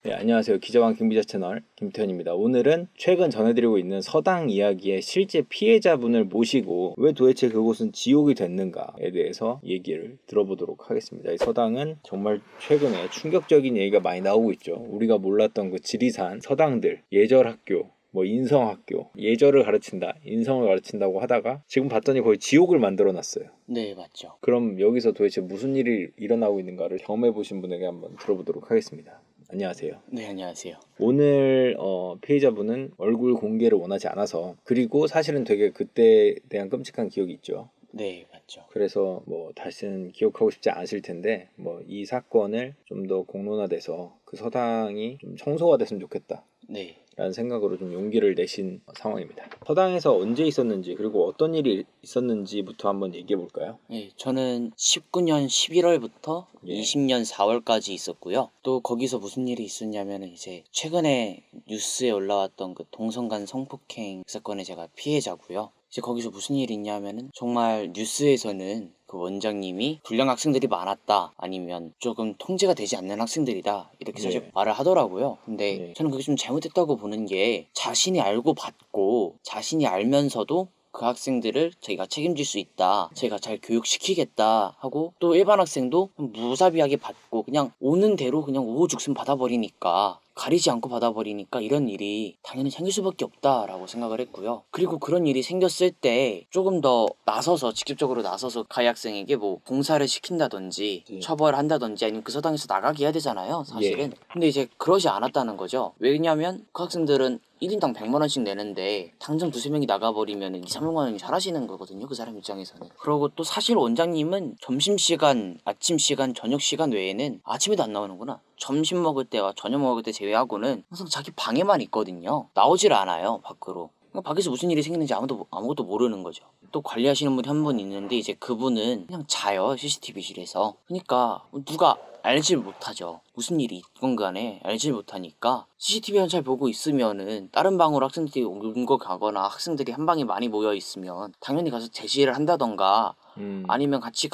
네, 안녕하세요. 기자왕 김기자 채널 김태현입니다. 오늘은 최근 전해드리고 있는 서당 이야기의 실제 피해자분을 모시고 왜 도대체 그곳은 지옥이 됐는가에 대해서 얘기를 들어보도록 하겠습니다. 이 서당은 정말 최근에 충격적인 얘기가 많이 나오고 있죠. 우리가 몰랐던 그 지리산 서당들, 예절학교, 인성학교, 예절을 가르친다, 인성을 가르친다고 하다가 지금 봤더니 거의 지옥을 만들어 놨어요. 네, 맞죠. 그럼 여기서 도대체 무슨 일이 일어나고 있는가를 경험해 보신 분에게 한번 들어보도록 하겠습니다. 안녕하세요. 네, 안녕하세요. 오늘 피해자분은 얼굴 공개를 원하지 않아서, 그리고 사실은 되게 그때에 대한 끔찍한 기억이 있죠. 네, 맞죠. 그래서 다시는 기억하고 싶지 않으실 텐데 이 사건을 좀 더 공론화돼서 그 서당이 좀 청소가 됐으면 좋겠다 네. 라는 생각으로 좀 용기를 내신 상황입니다. 서당에서 언제 있었는지, 그리고 어떤 일이 있었는지부터 한번 얘기해 볼까요? 네, 저는 19년 11월부터 예. 20년 4월까지 있었고요. 또 거기서 무슨 일이 있었냐면은 이제 최근에 뉴스에 올라왔던 그 동성간 성폭행 사건의 제가 피해자고요. 이제 거기서 무슨 일이 있냐면은 정말 뉴스에서는 그 원장님이 불량 학생들이 많았다, 아니면 조금 통제가 되지 않는 학생들이다, 이렇게 사실 네. 말을 하더라고요. 근데 네. 저는 그게 좀 잘못됐다고 보는 게, 자신이 알고 받고 자신이 알면서도 그 학생들을 저희가 책임질 수 있다, 저희가 잘 교육시키겠다 하고, 또 일반 학생도 무자비하게 받고 그냥 오는 대로 그냥 우후죽순 받아버리니까, 가리지 않고 받아버리니까 이런 일이 당연히 생길 수밖에 없다라고 생각을 했고요. 그리고 그런 일이 생겼을 때 조금 더 나서서, 직접적으로 나서서 가해 학생에게 봉사를 시킨다든지 예. 처벌을 한다든지, 아니면 그 서당에서 나가게 해야 되잖아요, 사실은. 예. 근데 이제 그러지 않았다는 거죠. 왜냐면 그 학생들은 1인당 100만 원씩 내는데 당장 두세 명이 나가버리면 2, 300만 원이 사라지는 거거든요, 그 사람 입장에서는. 그리고 또 사실 원장님은 점심시간, 아침시간, 저녁시간 외에는, 아침에도 안 나오는구나, 점심 먹을 때와 저녁 먹을 때 제외하고는 항상 자기 방에만 있거든요. 나오질 않아요, 밖으로. 밖에서 무슨 일이 생기는지 아무것도 모르는 거죠. 또 관리하시는 분이 한 분 있는데 이제 그분은 그냥 자요, CCTV실에서. 그러니까 누가 알질 못하죠. 무슨 일이 있건 간에 알질 못하니까 CCTV만 잘 보고 있으면은, 다른 방으로 학생들이 옮겨 가거나 학생들이 한 방에 많이 모여 있으면 당연히 가서 제시를 한다던가, 아니면 같이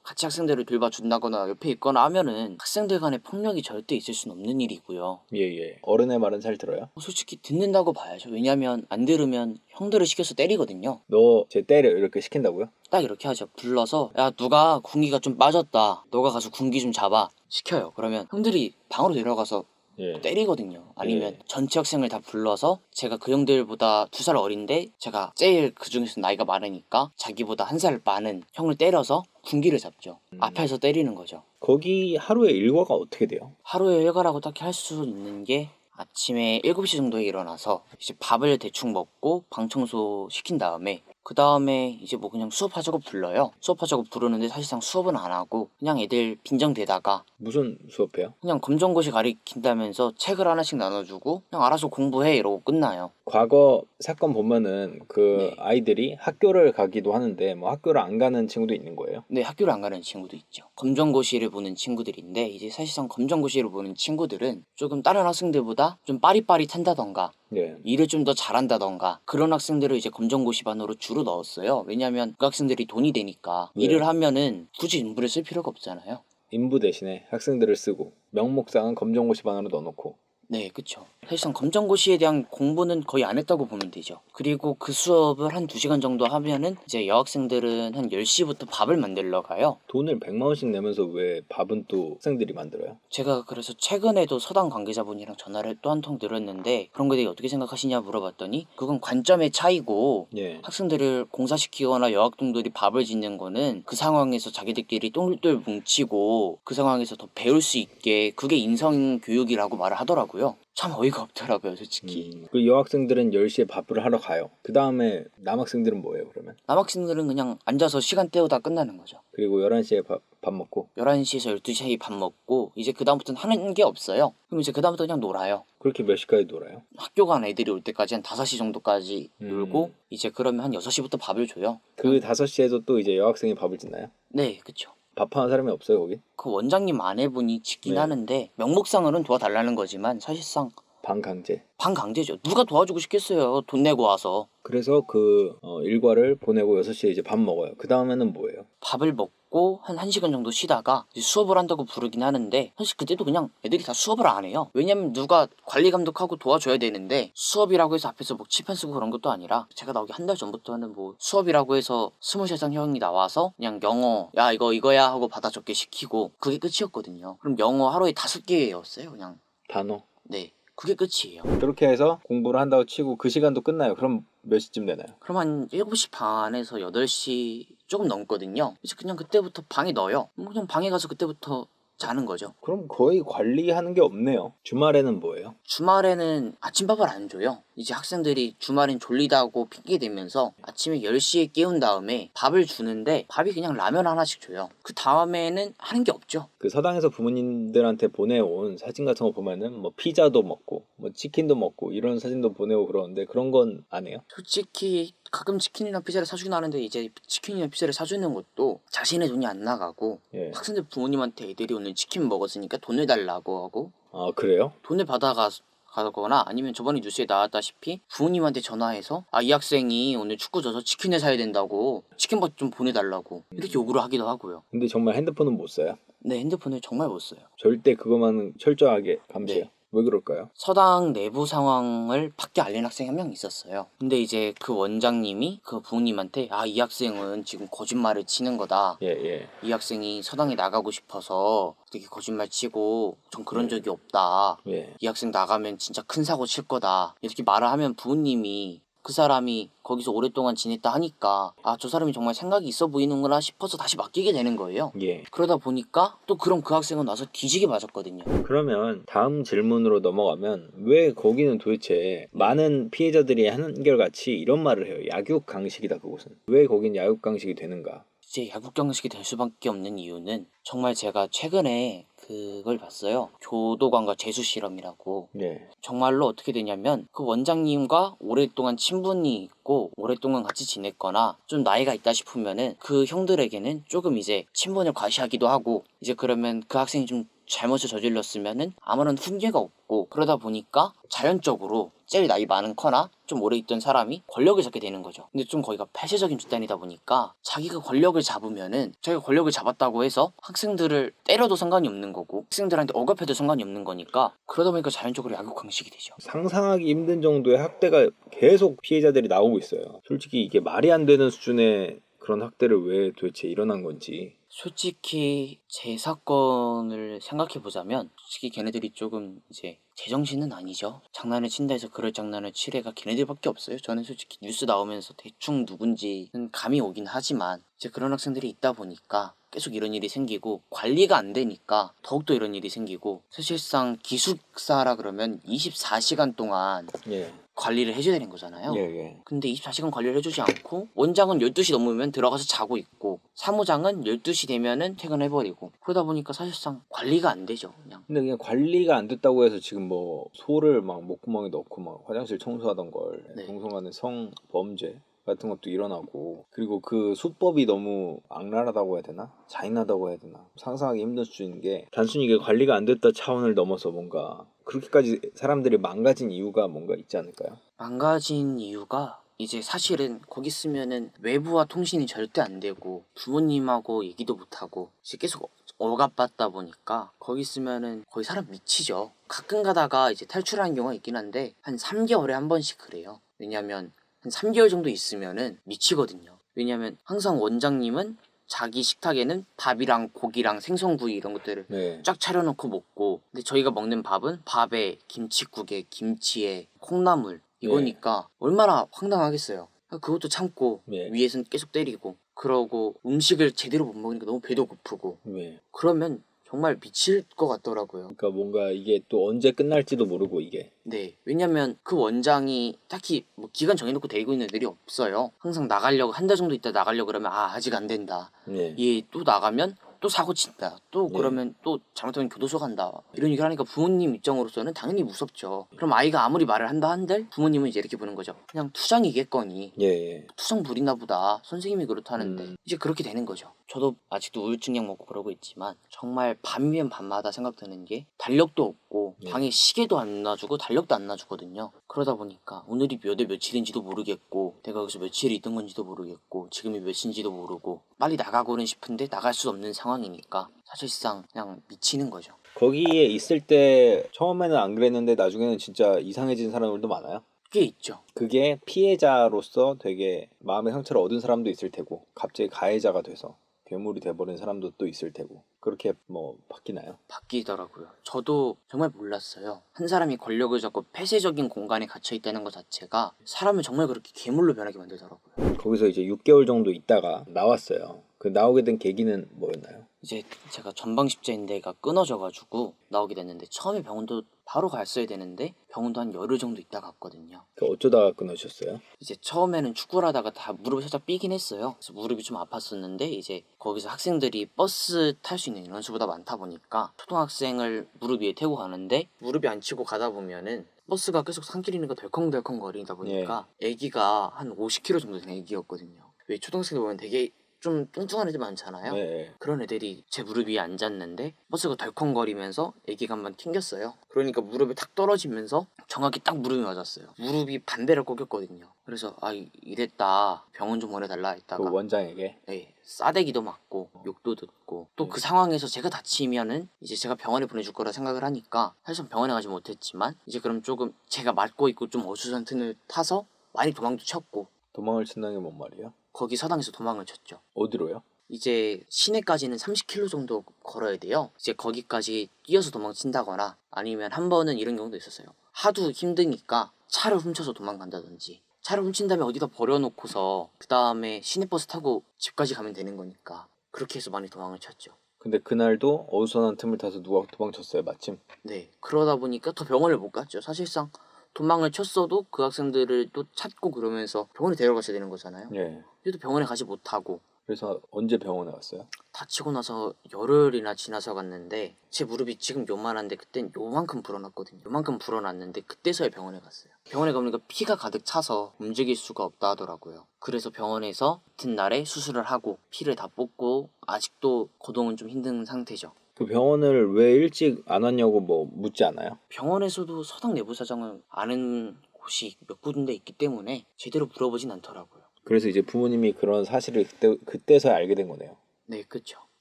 학생들을 돌봐준다거나 옆에 있거나 하면은 학생들 간의 폭력이 절대 있을 수는 없는 일이고요. 예. 어른의 말은 잘 들어요? 솔직히 듣는다고 봐야죠. 왜냐면 안 들으면 형들을 시켜서 때리거든요. 너 쟤 때려, 이렇게 시킨다고요? 딱 이렇게 하죠. 불러서, 야, 누가 군기가 좀 빠졌다, 너가 가서 군기 좀 잡아, 시켜요. 그러면 형들이 방으로 내려가서 예. 때리거든요. 아니면 예. 전체 학생을 다 불러서, 제가 그 형들보다 2살 어린데 제가 제일 그 중에서 나이가 많으니까 자기보다 1살 많은 형을 때려서 군기를 잡죠. 앞에서 때리는 거죠. 거기 하루에 일과가 어떻게 돼요? 하루에 일과라고 딱히 할 수 있는 게, 아침에 7시 정도에 일어나서 이제 밥을 대충 먹고 방 청소 시킨 다음에, 그 다음에 이제 그냥 수업하자고 불러요. 수업하자고 부르는데 사실상 수업은 안 하고 그냥 애들 빈정대다가 무슨 수업해요? 그냥 검정고시 가리킨다면서 책을 하나씩 나눠주고 그냥 알아서 공부해 이러고 끝나요. 과거 사건 보면은 그 네. 아이들이 학교를 가기도 하는데 학교를 안 가는 친구도 있는 거예요? 네, 학교를 안 가는 친구도 있죠. 검정고시를 보는 친구들인데, 이제 사실상 검정고시를 보는 친구들은 조금 다른 학생들보다 좀 빠릿빠릿한다던가, 네. 일을 좀 더 잘한다던가, 그런 학생들을 이제 검정고시 반으로 주로 넣었어요. 왜냐면 그 학생들이 돈이 되니까. 네. 일을 하면은 굳이 인부를 쓸 필요가 없잖아요. 인부 대신에 학생들을 쓰고 명목상은 검정고시 반으로 넣어놓고. 네, 그쵸. 사실상 검정고시에 대한 공부는 거의 안 했다고 보면 되죠. 그리고 그 수업을 한 2시간 정도 하면은 이제 여학생들은 한 10시부터 밥을 만들러 가요. 돈을 100만 원씩 내면서 왜 밥은 또 학생들이 만들어요? 제가 그래서 최근에도 서당 관계자분이랑 전화를 또 한 통 드렸는데, 그런 거에 대해 어떻게 생각하시냐 물어봤더니, 그건 관점의 차이고, 예. 학생들을 공사시키거나 여학생들이 밥을 짓는 거는 그 상황에서 자기들끼리 똘똘 뭉치고 그 상황에서 더 배울 수 있게, 그게 인성교육이라고 말을 하더라고요. 참 어이가 없더라고요, 솔직히. 그 여학생들은 10시에 밥을 하러 가요. 그 다음에 남학생들은 뭐예요, 그러면? 남학생들은 그냥 앉아서 시간 때우다 끝나는 거죠. 그리고 11시에 밥 먹고. 11시에서 12시 사이 밥 먹고 이제 그 다음부터는 하는 게 없어요. 그럼 이제 그 다음부터 그냥 놀아요. 그렇게 몇 시까지 놀아요? 학교 간 애들이 올 때까지 한 5시 정도까지 놀고, 이제 그러면 한 6시부터 밥을 줘요. 그 5시에도 또 이제 여학생이 밥을 짓나요? 네, 그쵸. 밥하는 사람이 없어요, 거기? 그 원장님 아내분이 짓긴 네. 하는데, 명목상으로는 도와달라는 거지만 사실상 반강제. 반강제죠. 누가 도와주고 싶겠어요, 돈 내고 와서. 그래서 그 일과를 보내고 6시에 이제 밥 먹어요. 그 다음에는 뭐예요? 밥을 먹고 먹고 한 1시간 정도 쉬다가 이제 수업을 한다고 부르긴 하는데 사실 그때도 그냥 애들이 다 수업을 안 해요. 왜냐면 누가 관리 감독하고 도와줘야 되는데 수업이라고 해서 앞에서 뭐 칠판 쓰고 그런 것도 아니라 제가 나오기 한 달 전부터는 뭐 수업이라고 해서 23살 형이 나와서 그냥 영어 야 이거야 하고 받아 적게 시키고 그게 끝이었거든요. 그럼 영어 하루에 5개였어요 그냥. 단어. 네. 그게 끝이에요. 그렇게 해서 공부를 한다고 치고 그 시간도 끝나요. 그럼 몇 시쯤 되나요? 그럼 한 7시 반에서 8시 조금 넘거든요. 그래서 그냥 그때부터 방에 넣어요. 그냥 방에 가서 그때부터 자는 거죠. 그럼 거의 관리하는 게 없네요. 주말에는 뭐예요? 주말에는 아침밥을 안 줘요. 이제 학생들이 주말엔 졸리다고 핑계 대면서 아침에 10시에 깨운 다음에 밥을 주는데 밥이 그냥 라면 하나씩 줘요. 그 다음에는 하는 게 없죠. 그 서당에서 부모님들한테 보내온 사진 같은 거 보면은 뭐 피자도 먹고 뭐 치킨도 먹고 이런 사진도 보내고 그러는데 그런 건 안 해요? 솔직히 가끔 치킨이나 피자를 사주긴 하는데 이제 치킨이나 피자를 사주는 것도 자신의 돈이 안 나가고 예. 학생들 부모님한테 애들이 오늘 치킨 먹었으니까 돈을 달라고 하고 아 그래요? 돈을 받아가거나 아니면 저번에 뉴스에 나왔다시피 부모님한테 전화해서 이 학생이 오늘 축구 져서 치킨을 사야 된다고 치킨밥 좀 보내달라고 이렇게 요구를 하기도 하고요. 근데 정말 핸드폰은 못 써요? 네, 핸드폰을 정말 못 써요. 절대 그것만은 철저하게 감시해요. 네. 왜 그럴까요? 서당 내부 상황을 밖에 알린 학생이 한 명 있었어요. 근데 이제 그 원장님이 그 부모님한테 이 학생은 지금 거짓말을 치는 거다. 예. 이 학생이 서당에 나가고 싶어서 되게 거짓말 치고 전 그런 적이 없다. 예. 이 학생 나가면 진짜 큰 사고 칠 거다. 이렇게 말을 하면 부모님이 그 사람이 거기서 오랫동안 지냈다 하니까 저 사람이 정말 생각이 있어 보이는구나 싶어서 다시 맡기게 되는 거예요. 예. 그러다 보니까 또 그럼 그 학생은 와서 뒤지게 맞았거든요. 그러면 다음 질문으로 넘어가면 왜 거기는 도대체 많은 피해자들이 한결같이 이런 말을 해요. 약육 강식이다 그곳은. 왜 거긴 약육 강식이 되는가? 이제 야구 경식이 될 수밖에 없는 이유는 정말 제가 최근에 그걸 봤어요. 교도관과 재수 실험이라고. 네. 정말로 어떻게 되냐면 그 원장님과 오랫동안 친분이 있고 오랫동안 같이 지냈거나 좀 나이가 있다 싶으면은 그 형들에게는 조금 이제 친분을 과시하기도 하고 이제 그러면 그 학생이 좀 잘못을 저질렀으면은 아무런 훈계가 없고 그러다 보니까 자연적으로 제일 나이 많은 커나 좀 오래 있던 사람이 권력을 잡게 되는 거죠. 근데 좀 거기가 폐쇄적인 집단이다 보니까 자기가 권력을 잡으면은 자기가 권력을 잡았다고 해서 학생들을 때려도 상관이 없는 거고 학생들한테 억압해도 상관이 없는 거니까 그러다 보니까 자연적으로 야구 강식이 되죠. 상상하기 힘든 정도의 학대가 계속 피해자들이 나오고 있어요. 솔직히 이게 말이 안 되는 수준의 그런 학대를 왜 도대체 일어난 건지. 솔직히 제 사건을 생각해 보자면 솔직히 걔네들이 조금 이제 제정신은 아니죠. 장난을 친다 해서 그럴 장난을 칠 애가 걔네들밖에 없어요. 저는 솔직히 뉴스 나오면서 대충 누군지는 감이 오긴 하지만 이제 그런 학생들이 있다 보니까 계속 이런 일이 생기고 관리가 안 되니까 더욱더 이런 일이 생기고 사실상 기숙사라 그러면 24시간 동안 예. 관리를 해줘야 되는 거잖아요. 예. 근데 24시간 관리를 해주지 않고 원장은 12시 넘으면 들어가서 자고 있고 사무장은 12시 되면은 퇴근해버리고 그러다 보니까 사실상 관리가 안 되죠. 근데 그냥 관리가 안 됐다고 해서 지금 뭐 소를 막 목구멍에 넣고 막 화장실 청소하던 걸 네. 동성간의 성범죄 같은 것도 일어나고 그리고 그 수법이 너무 악랄하다고 해야 되나? 잔인하다고 해야 되나? 상상하기 힘든 수준인 게 단순히 이게 관리가 안 됐다 차원을 넘어서 뭔가 그렇게까지 사람들이 망가진 이유가 뭔가 있지 않을까요? 망가진 이유가 이제 사실은 거기 쓰면은 외부와 통신이 절대 안 되고 부모님하고 얘기도 못하고 이제 계속 억압받다 보니까 거기 쓰면은 거의 사람 미치죠. 가끔 가다가 이제 탈출하는 경우가 있긴 한데 한 3개월에 한 번씩 그래요. 왜냐면 한 3개월 정도 있으면은 미치거든요. 왜냐면 항상 원장님은 자기 식탁에는 밥이랑 고기랑 생선구이 이런 것들을 네. 쫙 차려놓고 먹고 근데 저희가 먹는 밥은 밥에 김치국에 김치에 콩나물 이거니까 얼마나 황당하겠어요. 그것도 참고 네. 위에선 계속 때리고 그러고 음식을 제대로 못 먹으니까 너무 배도 고프고 네. 그러면 정말 미칠 것 같더라고요. 그러니까 뭔가 이게 또 언제 끝날지도 모르고 이게. 네, 왜냐면 그 원장이 딱히 뭐 기간 정해놓고 데리고 있는 애들이 없어요. 항상 나가려고 한 달 정도 있다 나가려고 그러면 아직 안 된다. 네. 얘 또 나가면 또 사고 친다. 또 네. 그러면 또 잘못하면 교도소 간다. 이런 얘기를 하니까 부모님 입장으로서는 당연히 무섭죠. 그럼 아이가 아무리 말을 한다 한들 부모님은 이제 이렇게 보는 거죠. 그냥 투정이겠거니. 예. 투정 부리나 보다. 선생님이 그렇다는데 음. 이제 그렇게 되는 거죠. 저도 아직도 우울증약 먹고 그러고 있지만 정말 밤이면 밤마다 생각드는 게 달력도 없고 네. 방에 시계도 안 놔주고 달력도 안 놔주거든요. 그러다 보니까 오늘이 몇 월 며칠인지도 모르겠고 내가 여기서 며칠이 있던 건지도 모르겠고 지금이 몇인지도 모르고 빨리 나가고는 싶은데 나갈 수 없는 상황이니까 사실상 그냥 미치는 거죠. 거기에 있을 때 처음에는 안 그랬는데 나중에는 진짜 이상해진 사람들도 많아요. 꽤 있죠. 그게 피해자로서 되게 마음의 상처를 얻은 사람도 있을 테고 갑자기 가해자가 돼서 괴물이 돼버린 사람도 또 있을 테고 그렇게 뭐 바뀌나요? 바뀌더라고요. 저도 정말 몰랐어요. 한 사람이 권력을 잡고 폐쇄적인 공간에 갇혀 있다는 것 자체가 사람을 정말 그렇게 괴물로 변하게 만들더라고요. 거기서 이제 6개월 정도 있다가 나왔어요. 그 나오게 된 계기는 뭐였나요? 이제 제가 전방십자인대가 끊어져가지고 나오게 됐는데 처음에 병원도 바로 갔어야 되는데 병원도 한 열흘 정도 있다 갔거든요. 그 어쩌다가 끊으셨어요? 이제 처음에는 축구를 하다가 다 무릎을 살짝 삐긴 했어요. 그래서 무릎이 좀 아팠었는데 이제 거기서 학생들이 버스 탈 수 있는 인원수보다 많다 보니까 초등학생을 무릎 위에 태우고 가는데 무릎이 안 치고 가다 보면은 버스가 계속 산길 있는 거 덜컹덜컹 거리다 보니까 애기가 한 50kg 정도 된 애기였거든요. 왜 초등학생들 보면 되게 좀 뚱뚱한 애들 많잖아요. 네. 그런 애들이 제 무릎 위에 앉았는데 버스가 덜컹거리면서 애기가 한번 튕겼어요. 그러니까 무릎이 탁 떨어지면서 정확히 딱 무릎이 맞았어요. 무릎이 반대를 꺾였거든요. 그래서 이랬다 병원 좀 보내달라 했다가 그 원장에게? 네, 싸대기도 맞고 욕도 듣고 또 그 상황에서 제가 다치면은 이제 제가 병원에 보내줄 거라 생각을 하니까 사실 병원에 가지 못했지만 이제 그럼 조금 제가 맞고 있고 좀 어수선한 틈을 타서 많이 도망도 쳤고 도망을 친다는 게 뭔 말이에요? 거기 서당에서 도망을 쳤죠. 어디로요? 이제 시내까지는 30km 정도 걸어야 돼요. 이제 거기까지 뛰어서 도망친다거나 아니면 한 번은 이런 경우도 있었어요. 하도 힘드니까 차를 훔쳐서 도망간다든지 차를 훔친 다음에 어디다 버려놓고서 그 다음에 시내버스 타고 집까지 가면 되는 거니까 그렇게 해서 많이 도망을 쳤죠. 근데 그날도 어수선한 틈을 타서 누가 도망쳤어요 마침? 네, 그러다 보니까 더 병원을 못 갔죠. 사실상 도망을 쳤어도 그 학생들을 또 찾고 그러면서 병원에 데려가셔야 되는 거잖아요. 예. 그래도 병원에 가지 못하고 그래서 언제 병원에 갔어요? 다치고 나서 열흘이나 지나서 갔는데 제 무릎이 지금 요만한데 그땐 요만큼 불어났거든요. 요만큼 불어났는데 그때서야 병원에 갔어요. 병원에 가보니까 피가 가득 차서 움직일 수가 없다 하더라고요. 그래서 병원에서 같은 날에 수술을 하고 피를 다 뽑고 아직도 거동은 좀 힘든 상태죠. 그 병원을 왜 일찍 안 왔냐고 뭐 묻지 않아요? 병원에서도 서당 내부 사정을 아는 곳이 몇 군데 있기 때문에 제대로 물어보진 않더라고요. 그래서 이제 부모님이 그런 사실을 그때서야 알게 된 거네요. 네, 그쵸.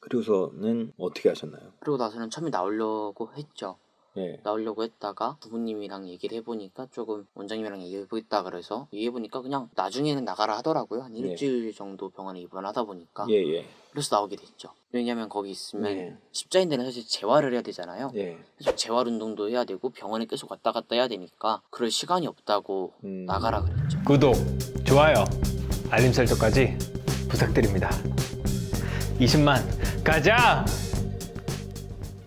그리고서는 어떻게 하셨나요? 그리고 나서는 처음에 나오려고 했죠. 예. 나오려고 했다가 부모님이랑 얘기를 해보니까 조금 원장님이랑 얘기해보겠다 그래서 얘기해보니까 그냥 나중에는 나가라 하더라고요. 한 일주일 정도 병원에 입원하다 보니까 예. 그래서 나오게 됐죠. 왜냐면 거기 있으면 예. 십자인대는 사실 재활을 해야 되잖아요. 예. 그래서 재활 운동도 해야 되고 병원에 계속 왔다 갔다 해야 되니까 그럴 시간이 없다고 나가라 그랬죠. 구독, 좋아요, 알림 설정까지 부탁드립니다. 20만 가자!